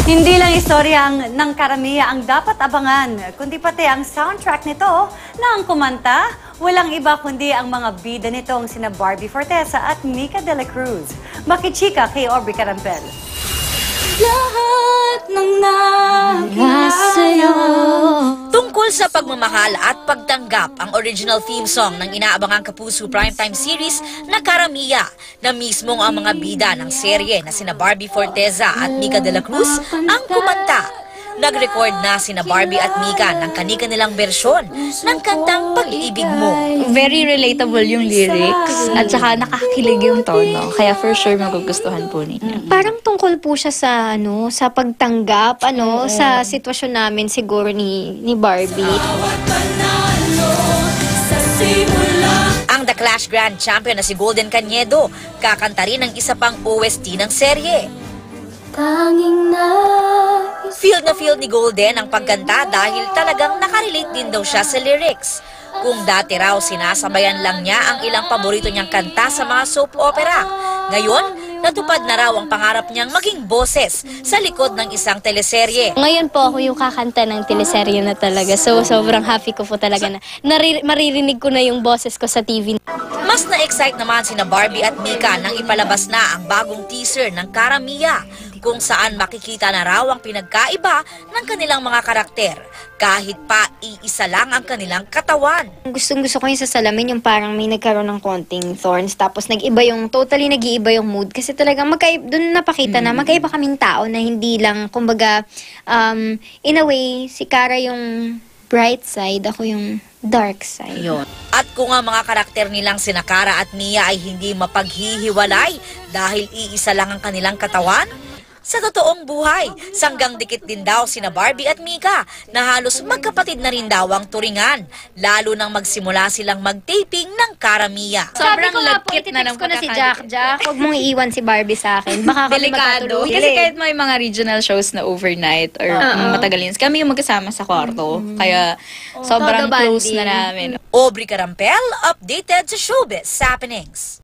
Hindi lang istorya ng Karamiya ang dapat abangan, kundi pati ang soundtrack nito na ang kumanta, walang iba kundi ang mga bida nitong sina Barbie Forteza at Mika de la Cruz. Makichika kay Aubrey Carampel. Lahat ng sa'yo. Tungkol sa pagmamahal at pagtanggap, ang original theme song ng inaabangang Kapuso Primetime Series na Karamiya, na mismong ang mga bida ng serye na sina Barbie Forteza at Mika de la Cruz ang kumanta. Nag-record na sina Barbie at Mika ng kani-kanilang bersyon ng kantang Pag-ibig Mo. Very relatable yung lyrics at saka nakakilig yung tono. Kaya for sure magugustuhan po ninyo. Parang tungkol po siya sa sa pagtanggap sa sitwasyon namin siguro ni Barbie. Ang The Clash Grand Champion na si Golden Cañedo, kakanta rin ng isa pang OST ng serye. Field na field ni Golden ang pagkanta dahil talagang nakarelate din daw siya sa lyrics. Kung dati raw sinasabayan lang niya ang ilang paborito niyang kanta sa mga soap opera, ngayon natupad na raw ang pangarap niyang maging boses sa likod ng isang teleserye. Ngayon po ako yung kakanta ng teleserye na talaga. So sobrang happy ko po talaga na maririnig ko na yung boses ko sa TV. Mas na-excite naman sina Barbie at Mika nang ipalabas na ang bagong teaser ng Karamiya, kung saan makikita na raw ang pinagkaiba ng kanilang mga karakter, kahit pa iisa lang ang kanilang katawan. Gustong-gusto ko yung sa salamin, yung parang may nagkaroon ng konting thorns, tapos totally nag-iiba yung mood. Kasi talagang doon napakita na magkaiba kaming tao na hindi lang, kumbaga, in a way, si Kara yung bright side, ako yung dark side. Yun. At kung ang mga karakter nilang sina Kara at Mia ay hindi mapaghihiwalay dahil iisa lang ang kanilang katawan, sa totoong buhay, sanggang dikit din daw sina Barbie at Mika na halos magkapatid na rin daw ang turingan, lalo nang magsimula silang mag-taping ng Karamiya. Sobrang lagkit na ng ko na si Jack, huwag mong iiwan si Barbie sa akin. Baka kami Delikado. magkatuloy. Kasi kahit may mga regional shows na overnight or matagal yun, kami yung magkasama sa kwarto. Kaya sobrang Todo close bonding. na namin. Aubrey Carampel, updated sa showbiz happenings.